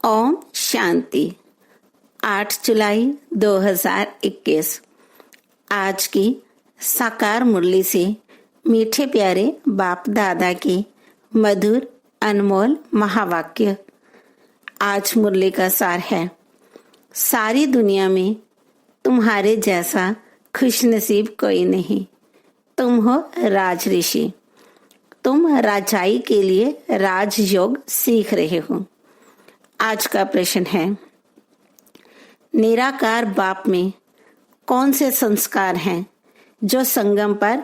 ओम शांति। 8 जुलाई 2021 आज की साकार मुरली से मीठे प्यारे बाप दादा के मधुर अनमोल महावाक्य। आज मुरली का सार है, सारी दुनिया में तुम्हारे जैसा खुशनसीब कोई नहीं। तुम हो राज ऋषि। तुम राजाई के लिए राजयोग सीख रहे हो। आज का प्रश्न है, निराकार बाप में कौन से संस्कार हैं जो संगम पर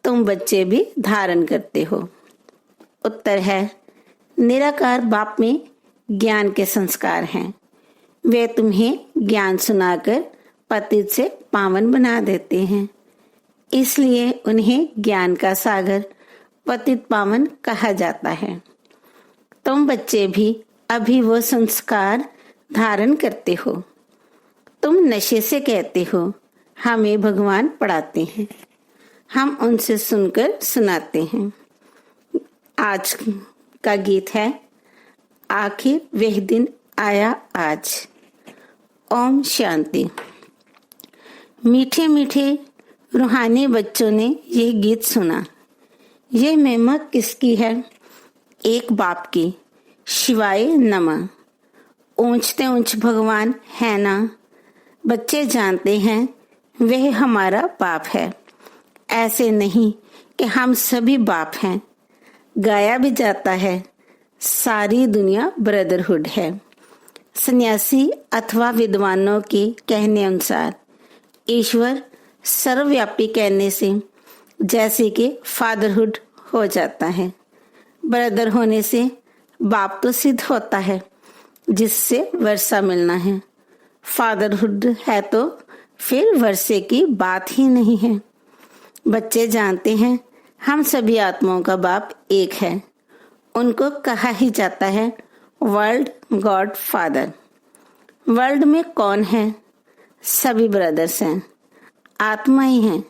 तुम बच्चे भी धारण करते हो? उत्तर है, निराकार बाप में ज्ञान के संस्कार हैं। वे तुम्हें ज्ञान सुनाकर पतित से पावन बना देते हैं, इसलिए उन्हें ज्ञान का सागर पतित पावन कहा जाता है। तुम बच्चे भी अभी वो संस्कार धारण करते हो। तुम नशे से कहते हो हमें भगवान पढ़ाते हैं, हम उनसे सुनकर सुनाते हैं। आज का गीत है, आखिर वह दिन आया आज। ओम शांति। मीठे मीठे रूहानी बच्चों ने यह गीत सुना। यह महिमा किसकी है? एक बाप की। शिवाय नमः। ऊंचते ऊंच भगवान है ना। बच्चे जानते हैं वह हमारा बाप है। ऐसे नहीं कि हम सभी बाप हैं। गाया भी जाता है, सारी दुनिया ब्रदरहुड है। सन्यासी अथवा विद्वानों के कहने अनुसार ईश्वर सर्वव्यापी कहने से जैसे कि फादरहुड हो जाता है। ब्रदर होने से बाप तो सिद्ध होता है, जिससे वर्षा मिलना है। फादरहुड है तो फिर वर्षे की बात ही नहीं है। बच्चे जानते हैं हम सभी आत्माओं का बाप एक है। उनको कहा ही जाता है वर्ल्ड गॉड फादर। वर्ल्ड में कौन है? सभी ब्रदर्स हैं, आत्मा ही हैं।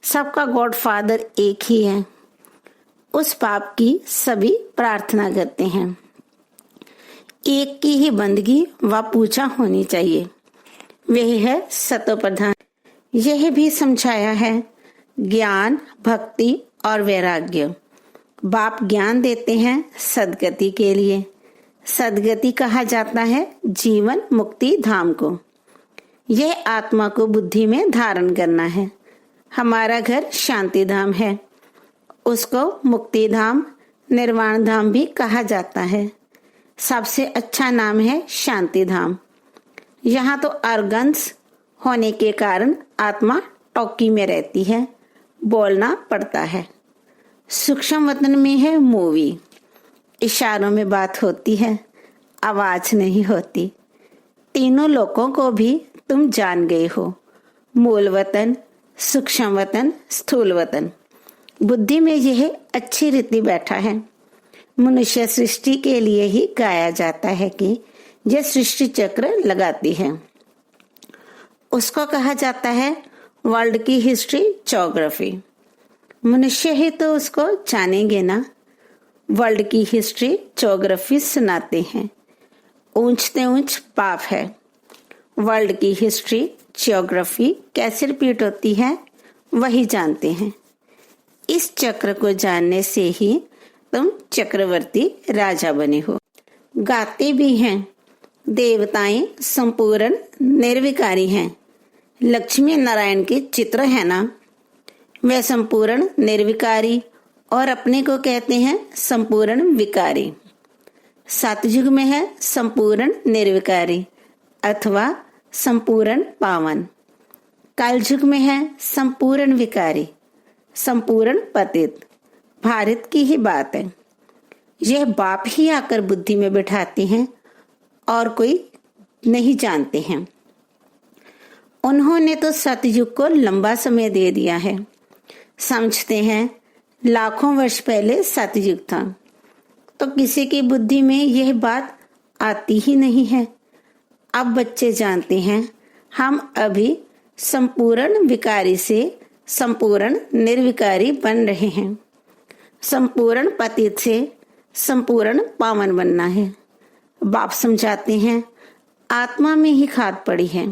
सबका गॉड फादर एक ही है। उस बाप की सभी प्रार्थना करते हैं। एक की ही बंदगी व पूजा होनी चाहिए, वही है सतो प्रधान। यह भी समझाया है, ज्ञान, भक्ति और वैराग्य। बाप ज्ञान देते हैं सदगति के लिए। सदगति कहा जाता है जीवन मुक्ति धाम को। यह आत्मा को बुद्धि में धारण करना है। हमारा घर शांति धाम है, उसको मुक्ति धाम, निर्वाण धाम भी कहा जाता है। सबसे अच्छा नाम है शांति धाम। यहाँ तो अर्गन्स होने के कारण आत्मा टोकी में रहती है, बोलना पड़ता है। सूक्ष्म वतन में है मूवी, इशारों में बात होती है, आवाज नहीं होती। तीनों लोगों को भी तुम जान गए हो, मूल वतन, सूक्ष्म वतन, स्थूल वतन। बुद्धि में यह अच्छी रीति बैठा है। मनुष्य सृष्टि के लिए ही गाया जाता है कि यह सृष्टि चक्र लगाती है। उसको कहा जाता है वर्ल्ड की हिस्ट्री ज्योग्राफी। मनुष्य ही तो उसको जानेंगे ना। वर्ल्ड की हिस्ट्री ज्योग्राफी सुनाते हैं। ऊंचते ऊंच पाप है। वर्ल्ड की हिस्ट्री ज्योग्राफी कैसे रिपीट होती है वही जानते हैं। इस चक्र को जानने से ही तुम चक्रवर्ती राजा बने हो। गाते भी हैं, देवताएं संपूर्ण निर्विकारी हैं। लक्ष्मी नारायण के चित्र है ना, वे संपूर्ण निर्विकारी और अपने को कहते हैं संपूर्ण विकारी। सतयुग में है संपूर्ण निर्विकारी अथवा संपूर्ण पावन। कलयुग में है संपूर्ण विकारी, संपूर्ण पतित। भारत की ही बात है। यह बाप ही आकर बुद्धि में बिठाते हैं और कोई नहीं जानते हैं। उन्होंने तो सतयुग को लंबा समय दे दिया है। समझते हैं लाखों वर्ष पहले सतयुग था, तो किसी की बुद्धि में यह बात आती ही नहीं है। अब बच्चे जानते हैं हम अभी संपूर्ण विकारी से संपूर्ण निर्विकारी बन रहे हैं। संपूर्ण पतित से संपूर्ण पावन बनना है। बाप समझाते हैं, आत्मा में ही खाद पड़ी है।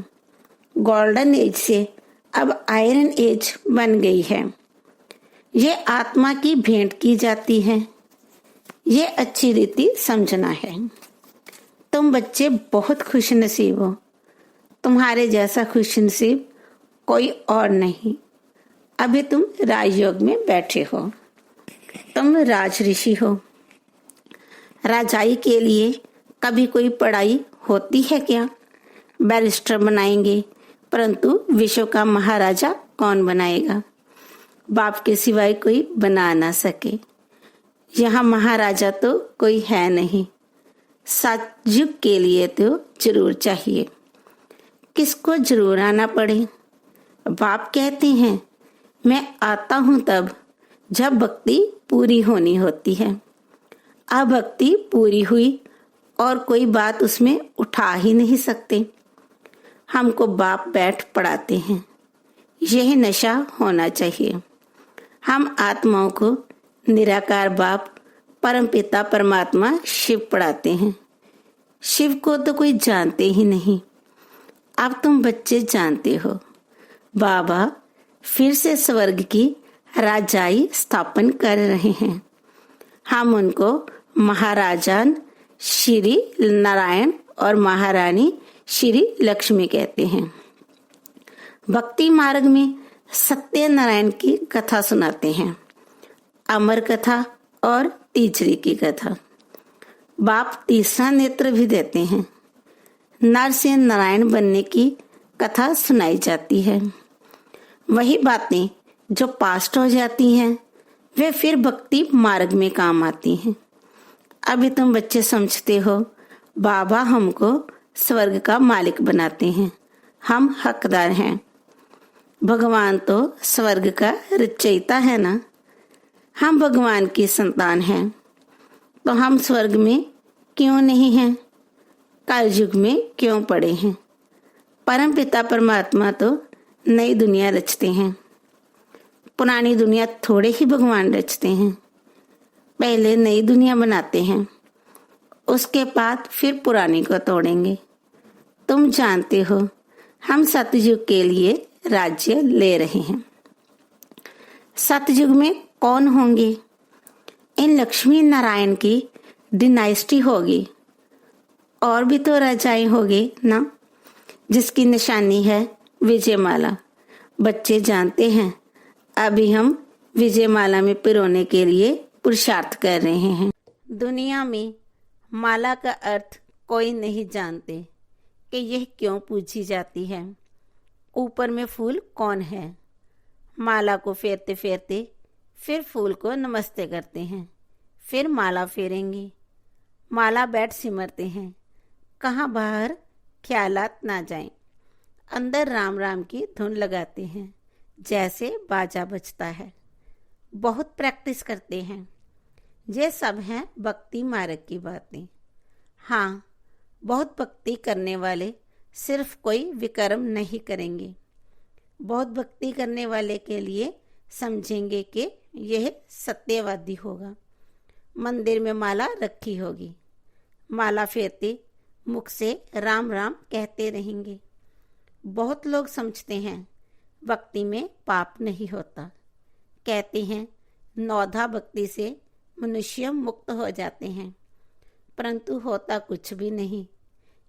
गोल्डन एज से अब आयरन एज बन गई है। ये आत्मा की भेंट की जाती है। ये अच्छी रीति समझना है। तुम बच्चे बहुत खुशनसीब हो। तुम्हारे जैसा खुशनसीब कोई और नहीं। अभी तुम राजयोग में बैठे हो। तुम राज ऋषि हो। राजाई के लिए कभी कोई पढ़ाई होती है क्या? बैरिस्टर बनाएंगे, परंतु विश्व का महाराजा कौन बनाएगा? बाप के सिवाय कोई बना ना सके। यहाँ महाराजा तो कोई है नहीं। सतयुग के लिए तो जरूर चाहिए। किसको जरूर आना पड़े? बाप कहते हैं, मैं आता हूं तब जब भक्ति पूरी होनी होती है। अब भक्ति पूरी हुई और कोई बात उसमें उठा ही नहीं सकते। हमको बाप बैठ पढ़ाते हैं। यह नशा होना चाहिए। हम आत्माओं को निराकार बाप परमपिता परमात्मा शिव पढ़ाते हैं। शिव को तो कोई जानते ही नहीं। अब तुम बच्चे जानते हो। बाबा फिर से स्वर्ग की राजाई स्थापन कर रहे हैं। हम उनको महाराजान श्री नारायण और महारानी श्री लक्ष्मी कहते हैं। भक्ति मार्ग में सत्यनारायण की कथा सुनाते हैं, अमर कथा और तीसरी की कथा। बाप तीसरा नेत्र भी देते हैं। नर से नारायण बनने की कथा सुनाई जाती है। वही बातें जो पास्ट हो जाती हैं वे फिर भक्ति मार्ग में काम आती हैं। अभी तुम बच्चे समझते हो बाबा हमको स्वर्ग का मालिक बनाते हैं। हम हकदार हैं। भगवान तो स्वर्ग का रचयिता है ना। हम भगवान की संतान हैं, तो हम स्वर्ग में क्यों नहीं हैं? कलयुग में क्यों पड़े हैं? परम पिता परमात्मा तो नई दुनिया रचते हैं। पुरानी दुनिया थोड़े ही भगवान रचते हैं। पहले नई दुनिया बनाते हैं, उसके बाद फिर पुरानी को तोड़ेंगे। तुम जानते हो हम सतयुग के लिए राज्य ले रहे हैं। सतयुग में कौन होंगे? इन लक्ष्मी नारायण की डिनाइस्टी होगी। और भी तो राजाएं होगी ना, जिसकी निशानी है विजयमाला। बच्चे जानते हैं अभी हम विजयमाला में पिरोने के लिए पुरुषार्थ कर रहे हैं। दुनिया में माला का अर्थ कोई नहीं जानते कि यह क्यों पूछी जाती है। ऊपर में फूल कौन है? माला को फेरते फेरते फिर फूल को नमस्ते करते हैं, फिर माला फेरेंगे। माला बैठ सिमरते हैं। कहाँ बाहर ख्यालात ना जाएं। अंदर राम राम की धुन लगाते हैं, जैसे बाजा बजता है। बहुत प्रैक्टिस करते हैं। ये सब हैं भक्ति मार्ग की बातें। हाँ, बहुत भक्ति करने वाले सिर्फ कोई विकर्म नहीं करेंगे। बहुत भक्ति करने वाले के लिए समझेंगे कि यह सत्यवादी होगा। मंदिर में माला रखी होगी। माला फेरते मुख से राम राम कहते रहेंगे। बहुत लोग समझते हैं भक्ति में पाप नहीं होता। कहते हैं नौधा भक्ति से मनुष्य मुक्त हो जाते हैं, परंतु होता कुछ भी नहीं।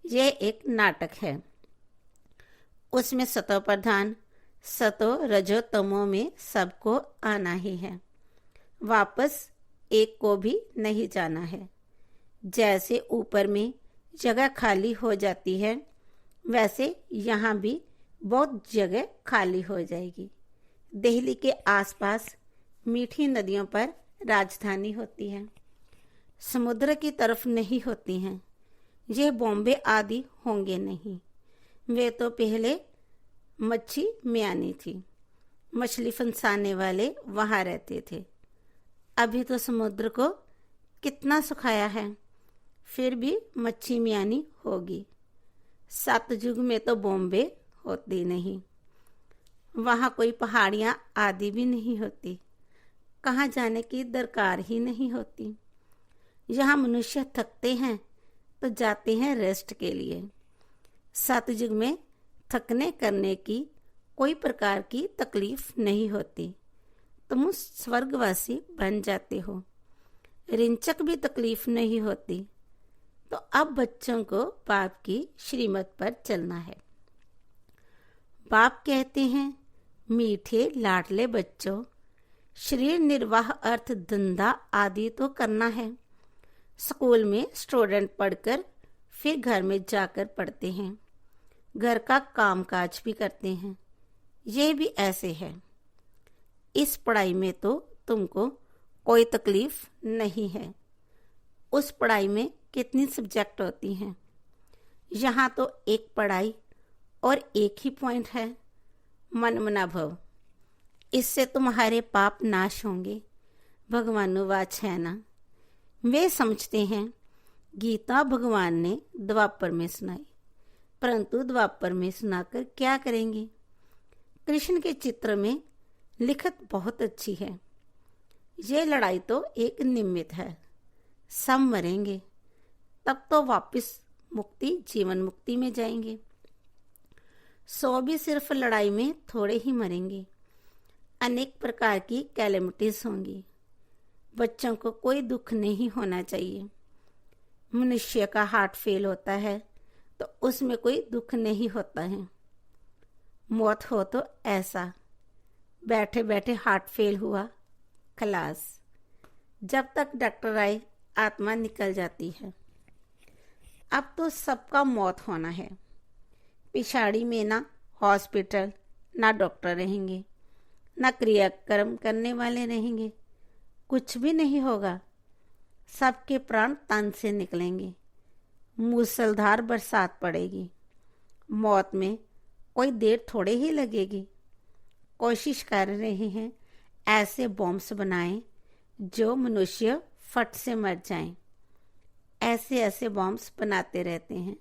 यह एक नाटक है। उसमें सतो प्रधान, सतो रजो तमो में सबको आना ही है। वापस एक को भी नहीं जाना है। जैसे ऊपर में जगह खाली हो जाती है, वैसे यहाँ भी बहुत जगह खाली हो जाएगी। दिल्ली के आसपास मीठी नदियों पर राजधानी होती है, समुद्र की तरफ नहीं होती हैं। ये बॉम्बे आदि होंगे नहीं। वे तो पहले मच्छी म्यानी थी। मछली फंसाने वाले वहाँ रहते थे। अभी तो समुद्र को कितना सुखाया है, फिर भी मच्छी म्यानी होगी। सतयुग में तो बॉम्बे होती नहीं। वहाँ कोई पहाड़ियाँ आदि भी नहीं होती। कहाँ जाने की दरकार ही नहीं होती। यहाँ मनुष्य थकते हैं तो जाते हैं रेस्ट के लिए। सतयुग में थकने करने की कोई प्रकार की तकलीफ नहीं होती। तुम स्वर्गवासी बन जाते हो, रिंचक भी तकलीफ नहीं होती। तो अब बच्चों को बाप की श्रीमत पर चलना है। बाप कहते हैं, मीठे लाडले बच्चों, शरीर निर्वाह अर्थ धंधा आदि तो करना है। स्कूल में स्टूडेंट पढ़कर फिर घर में जाकर पढ़ते हैं, घर का कामकाज भी करते हैं। यह भी ऐसे है। इस पढ़ाई में तो तुमको कोई तकलीफ नहीं है। उस पढ़ाई में कितनी सब्जेक्ट होती हैं? यहाँ तो एक पढ़ाई और एक ही पॉइंट है, मन मना भव। इससे तुम्हारे पाप नाश होंगे। भगवानुवाच है ना। वे समझते हैं गीता भगवान ने द्वापर में सुनाई, परंतु द्वापर में सुनाकर क्या करेंगे? कृष्ण के चित्र में लिखत बहुत अच्छी है। ये लड़ाई तो एक निमित्त है, सब मरेंगे, तब तो वापस मुक्ति जीवन मुक्ति में जाएंगे। 100 भी सिर्फ लड़ाई में थोड़े ही मरेंगे। अनेक प्रकार की कैलेमिटीज होंगी। बच्चों को कोई दुख नहीं होना चाहिए। मनुष्य का हार्ट फेल होता है तो उसमें कोई दुख नहीं होता है। मौत हो तो ऐसा, बैठे बैठे हार्ट फेल हुआ, खलास। जब तक डॉक्टर आए आत्मा निकल जाती है। अब तो सबका मौत होना है। पिछाड़ी में ना हॉस्पिटल, ना डॉक्टर रहेंगे, ना क्रियाक्रम करने वाले रहेंगे। कुछ भी नहीं होगा। सबके प्राण तन से निकलेंगे। मूसलधार बरसात पड़ेगी। मौत में कोई देर थोड़े ही लगेगी। कोशिश कर रहे हैं ऐसे बॉम्ब्स बनाएं जो मनुष्य फट से मर जाएं। ऐसे ऐसे बॉम्ब्स बनाते रहते हैं,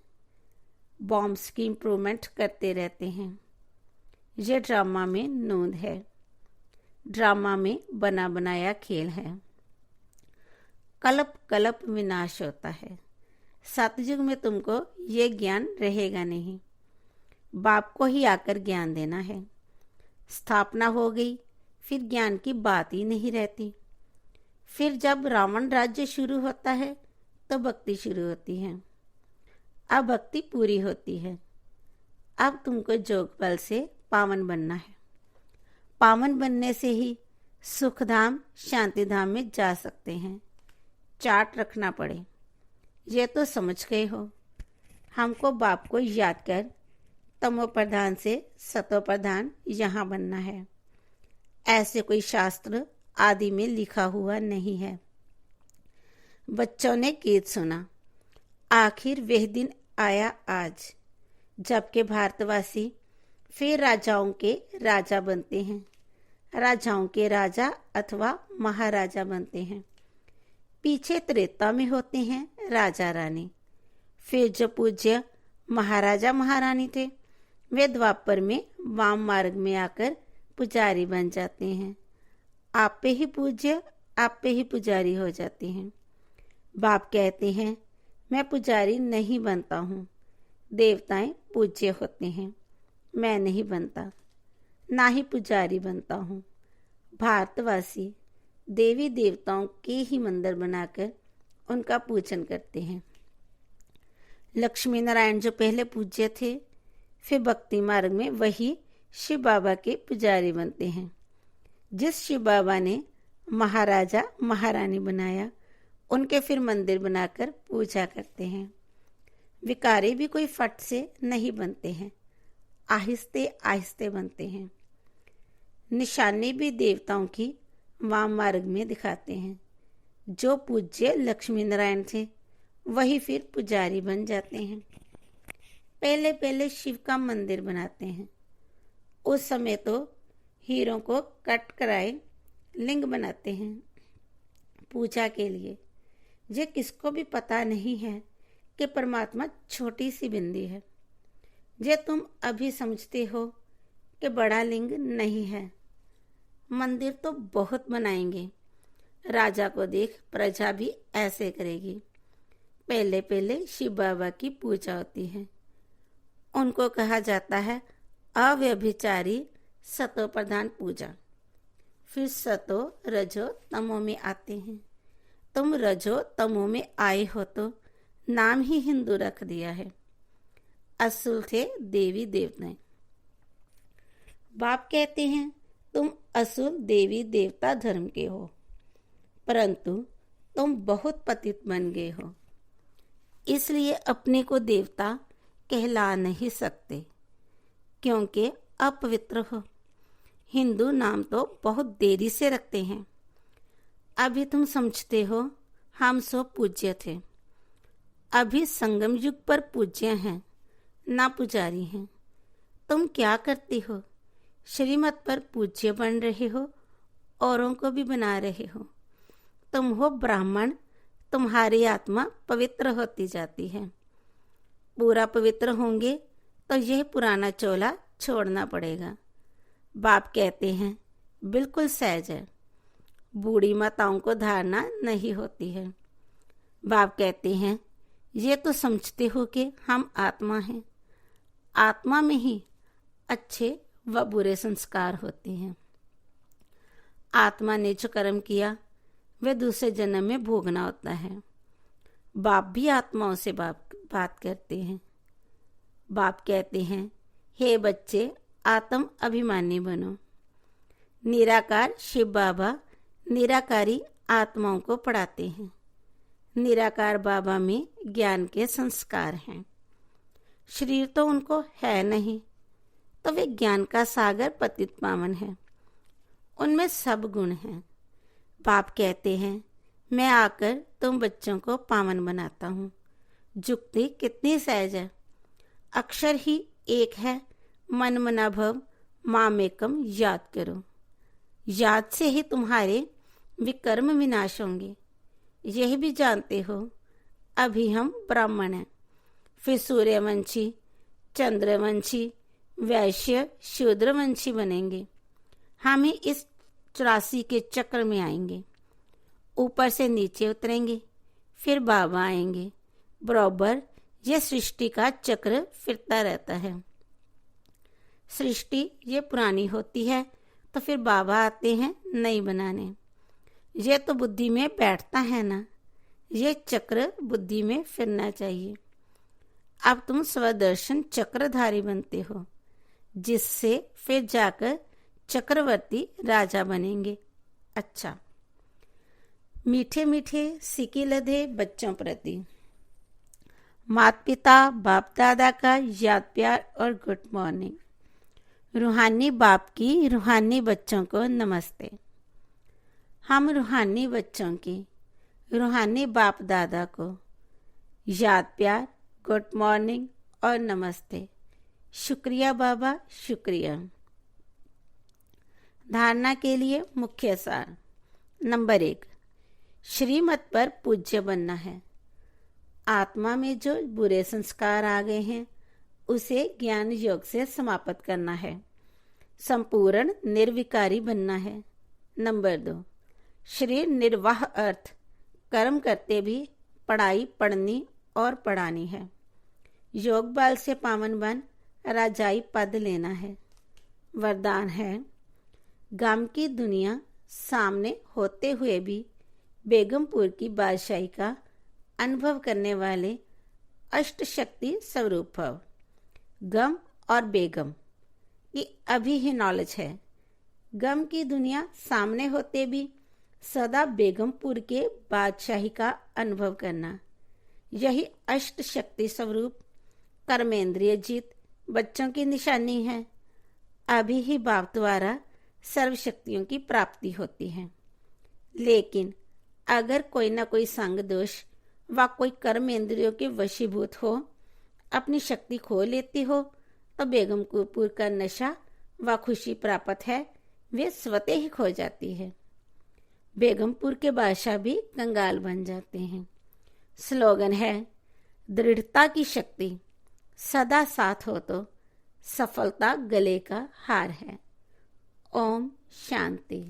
बॉम्ब्स की इम्प्रूवमेंट करते रहते हैं। ये ड्रामा में नूंद है, ड्रामा में बना बनाया खेल है। कल्प कल्प विनाश होता है। सतयुग में तुमको ये ज्ञान रहेगा नहीं। बाप को ही आकर ज्ञान देना है। स्थापना हो गई, फिर ज्ञान की बात ही नहीं रहती। फिर जब रावण राज्य शुरू होता है तो भक्ति शुरू होती है। अब भक्ति पूरी होती है। अब तुमको जोग बल से पावन बनना है। पावन बनने से ही सुखधाम शांतिधाम में जा सकते हैं। चार्ट रखना पड़े। ये तो समझ गए हो। हमको बाप को याद कर तमो प्रधान से सतो प्रधान यहाँ बनना है। ऐसे कोई शास्त्र आदि में लिखा हुआ नहीं है। बच्चों ने गीत सुना। आखिर वह दिन आया आज, जबकि भारतवासी फिर राजाओं के राजा बनते हैं। राजाओं के राजा अथवा महाराजा बनते हैं। पीछे त्रेता में होते हैं राजा रानी। फिर जो पूज्य महाराजा महारानी थे वे द्वापर में वाम मार्ग में आकर पुजारी बन जाते हैं। आप पे ही पूज्य, आप पे ही पुजारी हो जाते हैं। बाप कहते हैं मैं पुजारी नहीं बनता हूँ। देवताएं पूज्य होते हैं, मैं नहीं बनता, ना ही पुजारी बनता हूँ। भारतवासी देवी देवताओं के ही मंदिर बनाकर उनका पूजन करते हैं। लक्ष्मी नारायण जो पहले पूज्य थे, फिर भक्ति मार्ग में वही शिव बाबा के पुजारी बनते हैं। जिस शिव बाबा ने महाराजा महारानी बनाया, उनके फिर मंदिर बनाकर पूजा करते हैं। विकारी भी कोई फट से नहीं बनते हैं, आहिस्ते आहिस्ते बनते हैं। निशानी भी देवताओं की वाम मार्ग में दिखाते हैं। जो पूज्य लक्ष्मी नारायण थे वही फिर पुजारी बन जाते हैं। पहले पहले शिव का मंदिर बनाते हैं। उस समय तो हीरों को कट कराए लिंग बनाते हैं पूजा के लिए। ये किसको भी पता नहीं है कि परमात्मा छोटी सी बिंदी है। ये तुम अभी समझते हो कि बड़ा लिंग नहीं है। मंदिर तो बहुत बनाएंगे। राजा को देख प्रजा भी ऐसे करेगी। पहले पहले शिव बाबा की पूजा होती है। उनको कहा जाता है अव्यभिचारी सतो प्रधान पूजा। फिर सतो रजो तमो में आते हैं। तुम रजो तमो में आए हो तो नाम ही हिंदू रख दिया है। असुर थे देवी देवता। बाप कहते हैं तुम असुर देवी देवता धर्म के हो, परंतु तुम बहुत पतित बन गए हो, इसलिए अपने को देवता कहला नहीं सकते, क्योंकि अपवित्र हो। हिंदू नाम तो बहुत देरी से रखते हैं। अभी तुम समझते हो हम सो पूज्य थे। अभी संगम युग पर पूज्य हैं, ना पुजारी हैं। तुम क्या करते हो? श्रीमत पर पूज्य बन रहे हो, औरों को भी बना रहे हो। तुम हो ब्राह्मण, तुम्हारी आत्मा पवित्र होती जाती है। पूरा पवित्र होंगे तो यह पुराना चोला छोड़ना पड़ेगा। बाप कहते हैं बिल्कुल सहज है। बूढ़ी माताओं को धारणा नहीं होती है। बाप कहते हैं ये तो समझते हो कि हम आत्मा हैं। आत्मा में ही अच्छे व बुरे संस्कार होते हैं। आत्मा ने जो कर्म किया वह दूसरे जन्म में भोगना होता है। बाप भी आत्माओं से बात करते हैं। बाप कहते हैं हे बच्चे, आत्म अभिमानी बनो। निराकार शिव बाबा निराकारी आत्माओं को पढ़ाते हैं। निराकार बाबा में ज्ञान के संस्कार हैं। शरीर तो उनको है नहीं, तो वे ज्ञान का सागर पतित पावन है। उनमें सब गुण हैं। बाप कहते हैं मैं आकर तुम बच्चों को पावन बनाता हूँ। जुक्ति कितनी सहज है। अक्षर ही एक है। मन मना भव मामेकम याद करो। याद से ही तुम्हारे विकर्म विनाश होंगे। यह भी जानते हो अभी हम ब्राह्मण हैं, फिर सूर्यवंशी, चंद्रवंशी, वैश्य, शूद्रवंशी बनेंगे। हम ही इस 84 के चक्र में आएंगे। ऊपर से नीचे उतरेंगे, फिर बाबा आएंगे। बराबर ये सृष्टि का चक्र फिरता रहता है। सृष्टि ये पुरानी होती है तो फिर बाबा आते हैं नई बनाने। ये तो बुद्धि में बैठता है ना, ये चक्र बुद्धि में फिरना चाहिए। अब तुम स्वदर्शन चक्रधारी बनते हो, जिससे फिर जाकर चक्रवर्ती राजा बनेंगे। अच्छा, मीठे मीठे सिक्के लदे बच्चों प्रति माता पिता बाप दादा का याद प्यार और गुड मॉर्निंग। रूहानी बाप की रूहानी बच्चों को नमस्ते। हम रूहानी बच्चों की रूहानी बाप दादा को याद प्यार, गुड मॉर्निंग और नमस्ते। शुक्रिया बाबा, शुक्रिया। धारणा के लिए मुख्य सार। नंबर 1, श्रीमत पर पूज्य बनना है। आत्मा में जो बुरे संस्कार आ गए हैं उसे ज्ञान योग से समाप्त करना है। संपूर्ण निर्विकारी बनना है। नंबर 2, शरीर निर्वाह अर्थ कर्म करते भी पढ़ाई पढ़नी और पढ़ानी है। योग बल से पावन बन राजाई पद लेना है। वरदान है गम की दुनिया सामने होते हुए भी बेगमपुर की बादशाही का अनुभव करने वाले अष्ट शक्ति स्वरूप भव। गम और बेगम ये अभी ही नॉलेज है। गम की दुनिया सामने होते भी सदा बेगमपुर के बादशाही का अनुभव करना, यही अष्ट शक्ति स्वरूप कर्मेंद्रिय जीत बच्चों की निशानी है। अभी ही बाप द्वारा सर्व शक्तियों की प्राप्ति होती है। लेकिन अगर कोई ना कोई संग दोष व कोई कर्मेंद्रियों के वशीभूत हो, अपनी शक्ति खो लेती हो, तो बेगमपुर का नशा व खुशी प्राप्त है वे स्वतः ही खो जाती है। बेगमपुर के बादशाह भी कंगाल बन जाते हैं। स्लोगन है दृढ़ता की शक्ति सदा साथ हो तो सफलता गले का हार है। ओम शांति।